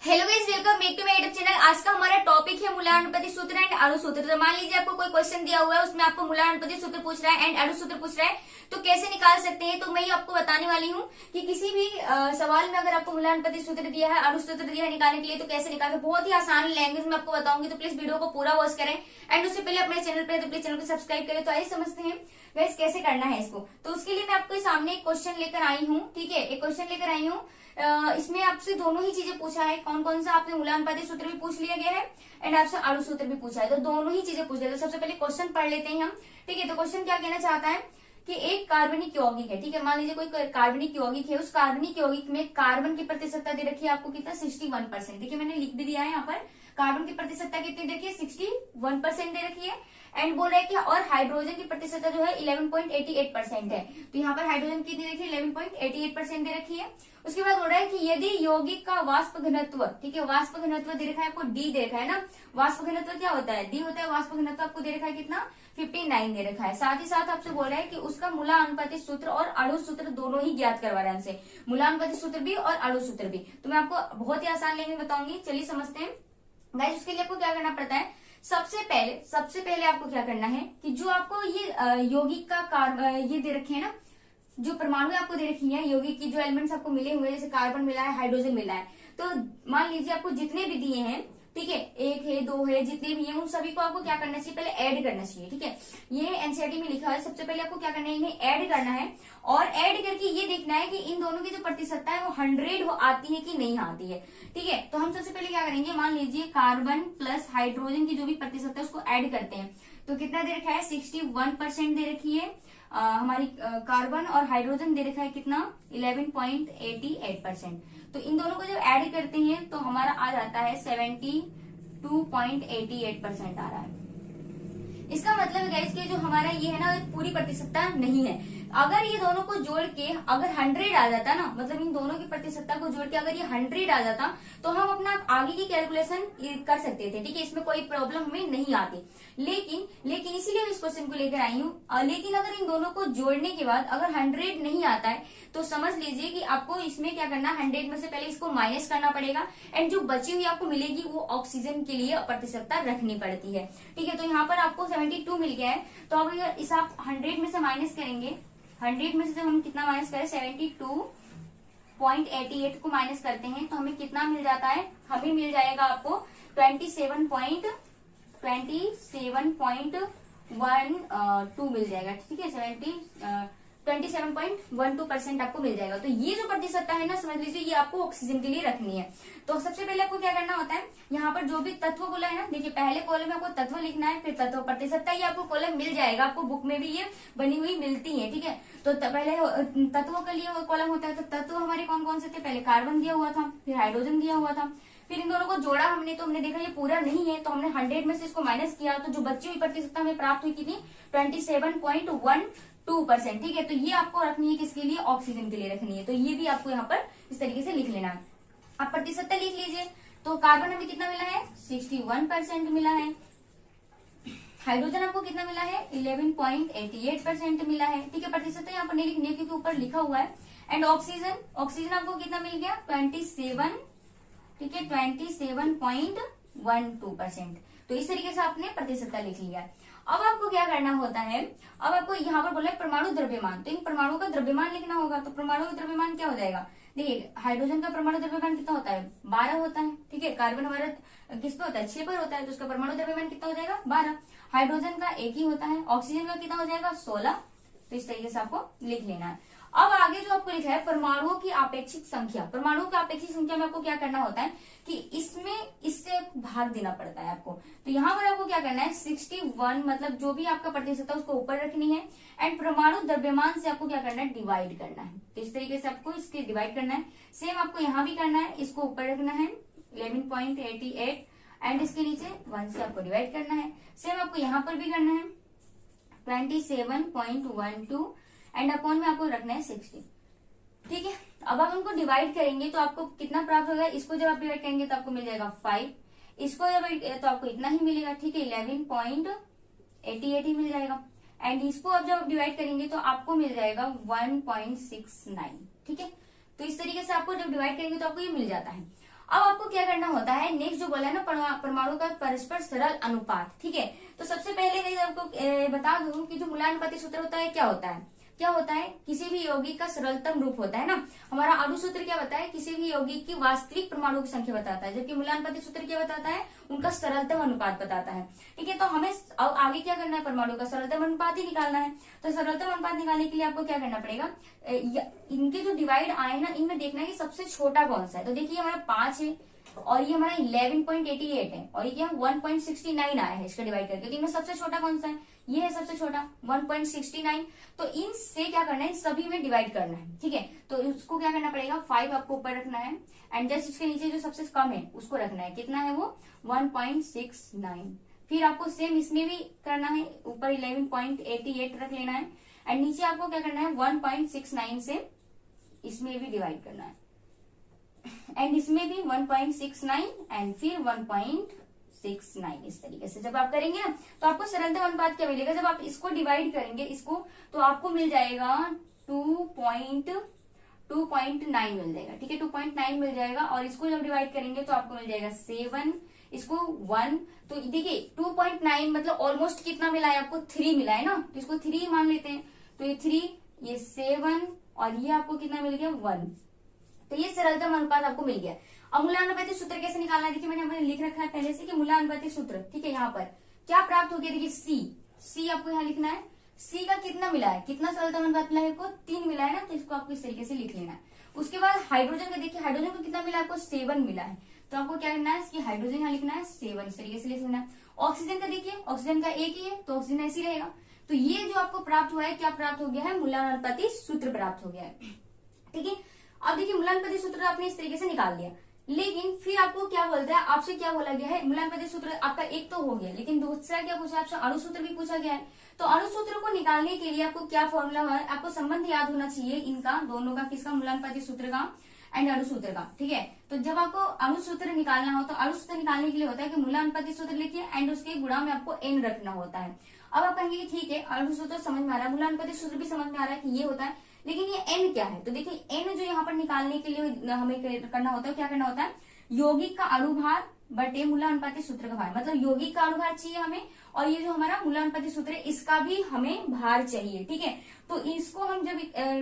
Hello guys, welcome back to my YouTube channel. आज का हमारा टॉपिक है मूलानुपाती सूत्र एंड अणु सूत्र। तो मान लीजिए आपको कोई क्वेश्चन दिया हुआ है, उसमें आपको मूलानुपाती सूत्र पूछ रहा है एंड अणु सूत्र पूछ रहा है, तो कैसे निकाल सकते हैं। तो मैं ये आपको बताने वाली हूँ कि किसी भी सवाल में अगर आपको मूलानुपाती सूत्र दिया है, अणु सूत्र दिया है निकालने के लिए, तो कैसे निकालें। बहुत ही आसान लैंग्वेज में आपको बताऊंगी, तो प्लीज वीडियो को पूरा वॉच करें। एंड उससे पहले अपने चैनल पर तो प्लीज चैनल को सब्सक्राइब करें। तो आइए समझते हैं गाइस कैसे करना है इसको। तो उसके लिए मैं आपके सामने एक क्वेश्चन लेकर आई हूँ, ठीक है, एक क्वेश्चन लेकर आई हूँ। इसमें आपसे दोनों ही चीजें पूछा है। कौन कौन सा आपने मूलानुपाती सूत्र भी पूछ लिया गया है एंड आपसे अणु सूत्र भी पूछा है। तो दोनों ही चीजें पूछ लिया। तो सबसे पहले क्वेश्चन पढ़ लेते हैं हम, ठीक है। तो क्वेश्चन क्या कहना चाहता है कि एक कार्बनिक यौगिक है, ठीक है। मान लीजिए कोई कार्बनिक यौगिक है, उस कार्बनिक यौगिक में कार्बन की प्रतिशतता दे रखी है आपको कितना, 61%। देखिए मैंने लिख भी दिया है यहाँ पर, कार्बन की प्रतिशतता कितनी दे रखी है, 61% दे रखी है। एंड बोल रहा है कि और हाइड्रोजन की प्रतिशतता जो है 11.88% है। तो यहाँ पर हाइड्रोजन की दे रखी है 11.88% दे रखी है। उसके बाद बोल रहा है कि यदि यौगिक का वाष्प घनत्व, ठीक है, वाष्प घनत्व दे रखा है आपको, डी दे रखा है ना। वाष्प घनत्व क्या होता है, डी होता है। वाष्प घनत्व आपको दे रखा है कितना, 59 दे रखा है। साथ ही साथ आपसे बोल रहा है कि उसका मूलानुपाती सूत्र और अणु सूत्र दोनों ही ज्ञात करवा रहा है हमसे, मूलानुपाती सूत्र भी और अणु सूत्र भी। तो मैं आपको बहुत ही आसान लैंग्वेज में बताऊंगी, चलिए समझते हैं गाइस। उसके लिए आपको क्या करना पड़ता है, सबसे पहले आपको क्या करना है कि जो आपको ये यौगिक का ये दे रखे हैं ना, जो परमाणु आपको दे रखी है यौगिक की, जो एलिमेंट्स आपको मिले हुए हैं, जैसे कार्बन मिला है, हाइड्रोजन मिला है। तो मान लीजिए आपको जितने भी दिए हैं, ठीक है, एक है, दो है, जितने भी हैं उन सभी को आपको क्या करना चाहिए, पहले ऐड करना चाहिए, ठीक है। ये एनसीईआरटी में लिखा है। सबसे पहले आपको क्या करना है, इन्हें ऐड करना है और ऐड करके ये देखना है कि इन दोनों की जो प्रतिशतता है वो 100 आती है कि नहीं आती है, ठीक है। तो हम सबसे पहले क्या करेंगे, मान लीजिए कार्बन प्लस हाइड्रोजन की जो भी प्रतिशतता है उसको ऐड करते हैं। तो कितना दे रखा है, 61% दे रखी है हमारी कार्बन, और हाइड्रोजन दे रखा है कितना, 11.88%। तो इन दोनों को जब ऐड करते हैं तो हमारा आ जाता है 72.88% आ रहा है। इसका मतलब है कि जो हमारा ये है ना, पूरी प्रतिशतता नहीं है। अगर ये दोनों को जोड़ के अगर 100 आ जाता ना, मतलब इन दोनों की प्रतिशतता को जोड़ के अगर ये 100 आ जाता, तो हम अपना आगे की कैलकुलेशन कर सकते थे, ठीक है, इसमें कोई प्रॉब्लम हमें नहीं आती। लेकिन इसीलिए इस क्वेश्चन को लेकर आई हूँ। लेकिन अगर इन दोनों को जोड़ने के बाद अगर 100 नहीं आता है, तो समझ लीजिए कि आपको इसमें क्या करना, 100 में से पहले इसको माइनस करना पड़ेगा एंड जो बची हुई आपको मिलेगी वो ऑक्सीजन के लिए प्रतिशतता रखनी पड़ती है, ठीक है। तो यहाँ पर आपको 72 मिल गया है। तो अब अगर इस आप 100 में से माइनस करेंगे, 100 में से जब हम कितना माइनस करें, 72.88 को माइनस करते हैं, तो हमें कितना मिल जाता है, हमें मिल जाएगा आपको 27.12 मिल जाएगा, ठीक है। 27.12% आपको मिल जाएगा। तो ये जो प्रतिशतता है ना, समझ लीजिए ये आपको ऑक्सीजन के लिए रखनी है। तो सबसे पहले आपको क्या करना होता है, यहाँ पर जो भी तत्व बोला है ना, देखिए पहले कॉलम में आपको तत्व लिखना है, फिर तत्व प्रतिशतता, ये आपको कॉलम मिल जाएगा, आपको बुक में भी ये बनी हुई मिलती है, ठीक है। तो पहले तत्वों के लिए कॉलम होता है। तो तत्व हमारे कौन कौन से थे, पहले कार्बन दिया हुआ था, फिर हाइड्रोजन दिया हुआ था, फिर इन दोनों को जोड़ा हमने, तो हमने देखा ये पूरा नहीं है, तो हमने 100 में से इसको माइनस किया, तो जो बची हुई प्रतिशतता हमें प्राप्त हुई कितनी, 27.12%, ठीक है। तो ये आपको रखनी है किसके लिए, ऑक्सीजन के लिए रखनी है। तो ये भी आपको यहाँ पर इस तरीके से लिख लेना है। आप प्रतिशतता लिख लीजिए। तो कार्बन हमें कितना मिला है, 61% मिला है। हाइड्रोजन आपको कितना मिला है, 11.88% मिला है, ठीक है। प्रतिशतता यहाँ पर नहीं लिखनी है क्योंकि ऊपर लिखा हुआ है। एंड ऑक्सीजन आपको कितना मिल गया, 27, ठीक है, 27.12%। तो इस तरीके से आपने प्रतिशतता लिख लिया है। अब आपको क्या करना होता है, अब आपको यहाँ पर बोला है परमाणु द्रव्यमान। तो इन परमाणु का द्रव्यमान लिखना होगा। तो परमाणु का द्रव्यमान क्या हो जाएगा, देखिए हाइड्रोजन का परमाणु द्रव्यमान कितना होता है, 12 होता है, ठीक है। कार्बन हमारा किस पे होता है, 6 पर होता है, तो उसका परमाणु द्रव्यमान कितना हो जाएगा, 12। हाइड्रोजन का 1 ही होता है। ऑक्सीजन का कितना हो जाएगा, 16। तो इस तरीके से आपको लिख लेना है। अब आगे जो आपको लिखा है परमाणुओं की आपेक्षिक संख्या, परमाणुओं की आपेक्षिक संख्या में आपको क्या करना होता है कि इससे भाग देना पड़ता है आपको। तो यहाँ पर आपको क्या करना है, 61 मतलब जो भी आपका प्रतिशतता उसको ऊपर रखनी है एंड परमाणु द्रव्यमान से आपको क्या करना है, डिवाइड करना है। तो इस तरीके से आपको इसके डिवाइड करना है। सेम आपको यहाँ भी करना है, इसको ऊपर रखना है 11.88 एंड इसके नीचे 1 से आपको डिवाइड करना है। सेम आपको यहाँ पर भी करना है 27.12 एंड अपॉन में आपको रखना है 60, ठीक है। अब आप उनको डिवाइड करेंगे तो आपको कितना प्राप्त होगा, इसको जब आप डिवाइड करेंगे तो आपको मिल जाएगा 5, इसको जब तो आपको इतना ही मिलेगा, ठीक है, 11.88 ही मिल जाएगा। एंड इसको अब जब डिवाइड करेंगे तो आपको मिल जाएगा 1.69, ठीक है। तो इस तरीके से आपको जब डिवाइड करेंगे तो आपको ये मिल जाता है। अब आपको क्या करना होता है, नेक्स्ट जो बोला है ना परमाणु का परस्पर सरल अनुपात, ठीक है। तो सबसे पहले मैं आपको बता दूं कि जो मूलानुपाती सूत्र होता है क्या होता है, किसी भी यौगिक का सरलतम रूप होता है ना। हमारा अणु सूत्र क्या बताता है, किसी भी यौगिक की वास्तविक परमाणु की संख्या बताता है, जबकि मूलानुपाती सूत्र क्या बताता है, उनका सरलतम अनुपात बताता है, ठीक है। तो हमें अब आगे क्या करना है, परमाणु का सरलतम अनुपात ही निकालना है। तो सरलतम अनुपात निकालने के लिए आपको क्या करना पड़ेगा, इनके जो डिवाइड आए ना, इनमें देखना है कि सबसे छोटा कौन सा है। तो देखिए हमारा 5 है और ये हमारा 11.88 है और ये क्या 1.69 आया है इसका डिवाइड करके। तो इनमें सबसे छोटा कौन सा है, ये है सबसे छोटा 1.69। तो इनसे क्या करना है, सभी में डिवाइड करना है, ठीक है। तो उसको क्या करना पड़ेगा, 5 आपको ऊपर रखना है एंड जस्ट इसके नीचे जो सबसे कम है उसको रखना है। कितना है वो 1.69। फिर आपको सेम इसमें भी करना है, ऊपर 11.88 रख लेना है एंड नीचे आपको क्या करना है 1.69 से इसमें भी डिवाइड करना है एंड इसमें भी 1.69 एंड फिर 1.69। इस तरीके से जब आप करेंगे ना तो आपको सरलतम अनुपात क्या मिलेगा, जब आप इसको डिवाइड करेंगे इसको तो आपको मिल जाएगा 2.9 मिल जाएगा, ठीक है। 2.9 मिल जाएगा और इसको जब डिवाइड करेंगे तो आपको मिल जाएगा 7, इसको 1। तो देखिए 2.9 मतलब ऑलमोस्ट कितना मिला है आपको, 3 मिला है ना। तो इसको 3 मान लेते हैं, तो ये 3, ये 7 और ये आपको कितना मिल गया 1। तो ये सरलतम अनुपात आपको मिल गया। अब मूलानुपाती सूत्र कैसे निकालना है, देखिए मैंने लिख रखा है पहले से कि मूलानुपाती सूत्र, ठीक है। यहाँ पर क्या प्राप्त हो गया, देखिए सी आपको यहाँ लिखना है। सी का कितना मिला है, कितना सरलतम अनुपात मिला है, आपको 3 मिला है ना, तो इसको आपको इस तरीके से लिख लेना है। उसके बाद हाइड्रोजन का देखिए, हाइड्रोजन को कितना मिला है, आपको 7 मिला है। तो आपको क्या करना है, इसकी हाइड्रोजन यहाँ लिखना है 7, इस तरीके से लिख लेना है। ऑक्सीजन का देखिए, ऑक्सीजन का एक ही है तो ऑक्सीजन ऐसे ही रहेगा। तो ये जो आपको प्राप्त हुआ है, क्या प्राप्त हो गया है, मूलानुपाती सूत्र प्राप्त हो गया है, ठीक है। अब देखिए मूलानुपाती सूत्र आपने इस तरीके से निकाल दिया, लेकिन फिर आपको क्या बोलता है, आपसे क्या बोला गया है, मूलानुपाती सूत्र आपका एक तो हो गया, लेकिन दूसरा क्या पूछा आपसे, अणु सूत्र भी पूछा गया है। तो अणु सूत्र को निकालने के लिए आपको क्या फॉर्मूला है, आपको संबंध याद होना चाहिए इनका दोनों का, किसका, मूलानुपाती सूत्र का एंड अणु सूत्र का, ठीक है। तो जब आपको अणु सूत्र निकालना हो तो अणु सूत्र निकालने के लिए होता है कि मूलानुपाती सूत्र लिखिए एंड उसके गुणा में आपको एन रखना होता है। अब आप कहेंगे कि ठीक है अणु सूत्र समझ में आ रहा है, मूलानुपाती सूत्र भी समझ में आ रहा है कि ये होता है, लेकिन ये एन क्या है। तो देखिए एन जो यहाँ पर निकालने के लिए हमें करना होता है, क्या करना होता है, यौगिक का अणुभार बटे मूलानुपाती सूत्र का भार, मतलब यौगिक का अणुभार चाहिए हमें और ये जो हमारा मूलानुपाती सूत्र है इसका भी हमें भार चाहिए, ठीक है। तो इसको हम जब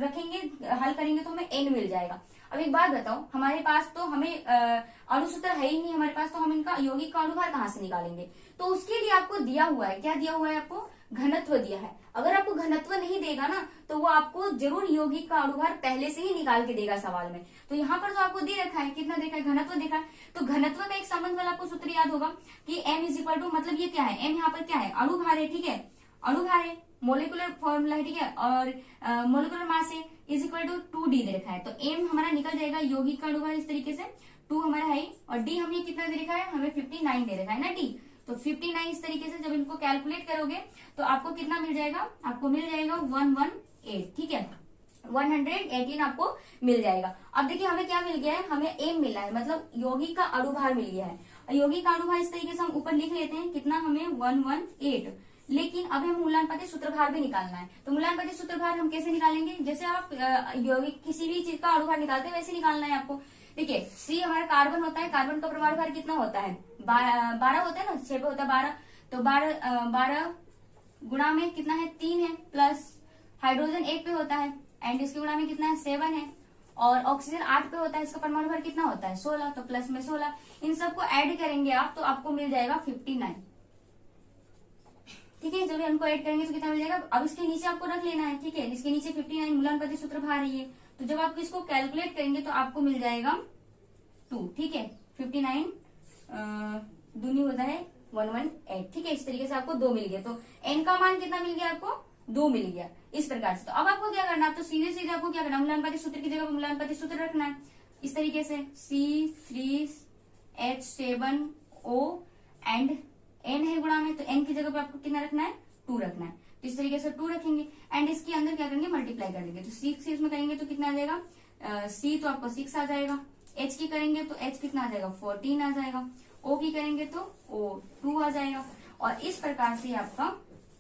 रखेंगे, हल करेंगे तो हमें एन मिल जाएगा। अब एक बात बताओ, हमारे पास तो हमें अणु सूत्र है ही नहीं हमारे पास, तो हम इनका यौगिक का अणुभार कहाँ से निकालेंगे। तो उसके लिए आपको दिया हुआ है, क्या दिया हुआ है, आपको घनत्व दिया है। अगर आपको घनत्व नहीं देगा ना तो वो आपको जरूर यौगिक का अणुभार पहले से ही निकाल के देगा सवाल में। तो यहाँ पर तो आपको दे रखा है, कितना देखा है, घनत्व देखा है। तो घनत्व का एक संबंध वाला आपको सूत्र याद होगा कि m इज इक्वल टू, मतलब ये क्या है, m यहाँ पर क्या है, अणुभार है, ठीक है, अणुभार है, मोलिकुलर फॉर्मूला है, ठीक है, और मोलिकुलर मास है इज इक्वल टू 2d दे रखा है। तो m हमारा निकल जाएगा यौगिक का अणुभार इस तरीके से, 2 हमारा है और d हमें कितना दे रखा है, हमें 59 दे रखा है ना d। तो 59 इस तरीके से जब इनको कैलकुलेट करोगे तो आपको कितना मिल जाएगा, आपको मिल जाएगा 118, ठीक है, 118 आपको मिल जाएगा। अब देखिए हमें क्या मिल गया है, हमें एम मिला है, मतलब यौगिक का अणुभार मिल गया है। यौगिक का अणुभार इस तरीके से हम ऊपर लिख लेते हैं, कितना, हमें 118। लेकिन अब हमें मूलानुपाती सूत्रभार भी निकालना है। तो मूलानुपाती सूत्रभार हम कैसे निकालेंगे, जैसे आप यौगिक किसी भी चीज का अणुभार निकालते हैं वैसे निकालना है आपको। देखिए सी हमारा कार्बन होता है, कार्बन का परमाणु भार कितना होता है, 12 होता है ना, 6 पे होता है 12। तो 12 गुणा में कितना है, 3 है, प्लस हाइड्रोजन 1 पे होता है एंड इसके गुणा में कितना है, 7 है, और ऑक्सीजन 8 पे होता है, इसका परमाणु भार कितना होता है, 16। तो प्लस में 16, इन सबको ऐड करेंगे आप तो आपको मिल जाएगा 59, ठीक है। जब हमको ऐड करेंगे तो कितना मिल जाएगा, अब इसके नीचे आपको रख लेना है, ठीक है, इसके नीचे 59 मूलानुपाती सूत्रभार है ये। तो जब आप इसको कैलकुलेट करेंगे तो आपको मिल जाएगा 2, ठीक है, 59 दूनी होता है 118, ठीक है। इस तरीके से आपको 2 मिल गया। तो n का मान कितना मिल गया, आपको 2 मिल गया इस प्रकार से। तो अब आपको क्या करना है, तो सीधे सीधे आपको क्या करना है, मूलानुपाती सूत्र की जगह मूलानुपाती सूत्र रखना है इस तरीके से, C3H7O एंड n है गुणा में, तो n की जगह पे आपको कितना रखना है, 2 रखना है। तो इस तरीके से 2 रखेंगे एंड इसके अंदर क्या करेंगे, मल्टीप्लाई कर देंगे। तो 6 इसमें करेंगे तो कितना आ जाएगा, C तो आपको 6 आ जाएगा, H की करेंगे तो H कितना आ जाएगा, 14 आ जाएगा, O की करेंगे तो O 2 आ जाएगा। और इस प्रकार से आपका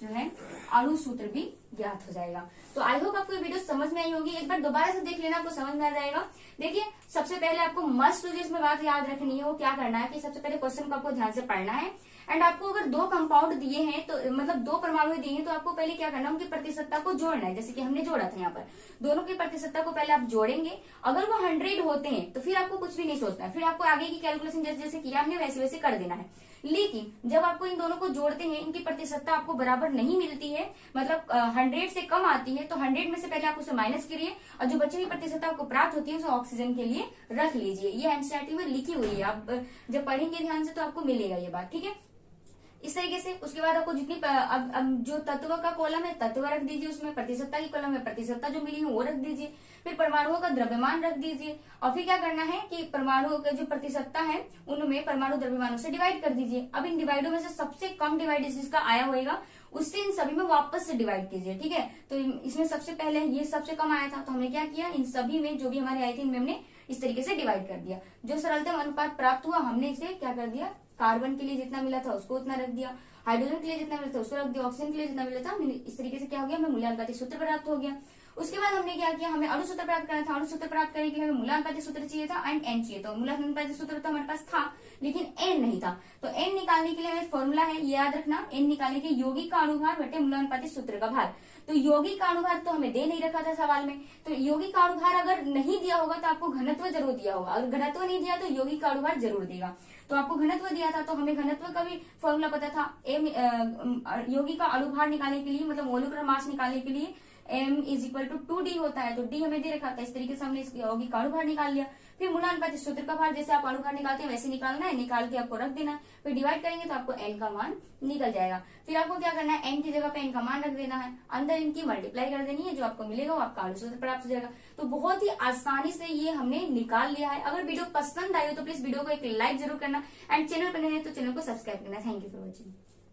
जो है अणु सूत्र भी ज्ञात हो जाएगा। तो आई होप आपको ये वीडियो समझ में आई होगी। एक बार दोबारा से देख लेना, आपको समझ में आ जाएगा। देखिए, सबसे पहले आपको मस्ट जो इसमें बात याद रखनी है वो क्या करना है कि सबसे पहले क्वेश्चन को आपको ध्यान से पढ़ना है। एंड आपको अगर दो कंपाउंड दिए हैं तो मतलब दो परमाणु दिए हैं तो आपको पहले क्या करना है, उनकी प्रतिशतता को जोड़ना है। जैसे कि हमने जोड़ा था यहाँ पर, दोनों की प्रतिशतता को पहले आप जोड़ेंगे। अगर वो 100 होते हैं तो फिर आपको कुछ भी नहीं सोचना है, फिर आपको आगे की कैलकुलेशन जैसे जैसे किया हमने वैसे वैसे कर देना है। लेकिन जब आपको इन दोनों को जोड़ते हैं, इनकी प्रतिशतता आपको बराबर नहीं मिलती है, मतलब 100 से कम आती है, तो 100 में से पहले आप उसे माइनस करिए और जो बची हुई प्रतिशतता आपको प्राप्त होती है उसे ऑक्सीजन के लिए रख लीजिए। ये एनसीईआरटी में लिखी हुई है, आप जब पढ़ेंगे ध्यान से तो आपको मिलेगा ये बात, ठीक है। इस तरीके से उसके बाद आपको जितनी अब जो तत्व का कॉलम है तत्व रख दीजिए, उसमें प्रतिशतता की कॉलम में प्रतिशतता जो मिली है वो रख दीजिए। फिर परमाणुओं का द्रव्यमान रख दीजिए और फिर क्या करना है कि परमाणुओं का जो प्रतिशतता है उनमें परमाणु द्रव्यमानों से डिवाइड कर दीजिए। अब इन डिवाइडों में से सबसे कम डिवाइड जिसका आया होगा उससे इन सभी में वापस से डिवाइड कीजिए, ठीक है। तो इसमें सबसे पहले ये सबसे कम आया था तो हमने क्या किया, इन सभी में जो भी हमारे आए थे इनमें हमने इस तरीके से डिवाइड कर दिया। जो सरलतम अनुपात प्राप्त हुआ हमने इसे क्या कर दिया, कार्बन के लिए जितना मिला था उसको उतना रख दिया, हाइड्रोजन के लिए जितना मिला था उसको रख दिया, ऑक्सीजन के लिए जितना मिला था इस तरीके से क्या हो गया, हमें मूल्यांकन सूत्र प्राप्त हो गया। उसके बाद हमने क्या किया, हमें अणु सूत्र प्राप्त करना था। अणु सूत्र प्राप्त करने के लिए हमें मूल्यांकन सूत्र चाहिए था एंड एन चाहिए था। मूल्यांकन सूत्र तो हमारे पास था लेकिन एन नहीं था, तो एन निकालने के लिए हमें फॉर्मूला है, ये याद रखना, एन निकालने के यौगिक का अणुभार बटे मूल्यांकन सूत्र का भार। तो यौगिक का अणुभार तो हमें दे नहीं रखा था सवाल में, तो यौगिक का अणुभार अगर नहीं दिया होगा तो आपको घनत्व जरूर दिया होगा, अगर घनत्व नहीं दिया तो यौगिक का अणुभार जरूर देगा। तो आपको घनत्व दिया था तो हमें घनत्व का भी फॉर्मूला पता था। यौगिक का अणुभार निकालने के लिए मतलब मोलिकुलर मास निकालने के लिए m is equal to 2d होता है, तो d हमें दे रखा था। इस तरीके से हमने इस यौगिक का अणुभार निकाल लिया। फिर मूलानुपाती सूत्र का भार जैसे आप अणुभार निकालते हैं वैसे निकालना है, निकाल के आपको रख देना है। फिर डिवाइड करेंगे तो आपको n का मान निकल जाएगा। फिर आपको क्या करना है, n की जगह पे n का मान रख देना है, अंदर इनकी मल्टीप्लाई कर देनी है, जो आपको मिलेगा वो आपका अणु सूत्र प्राप्त हो जाएगा। तो बहुत ही आसानी से ये हमने निकाल लिया है। अगर वीडियो पसंद आई हो तो प्लीज वीडियो को एक लाइक जरूर करना एंड चैनल पर नए हैं तो चैनल को सब्सक्राइब करना। Thank you for watching.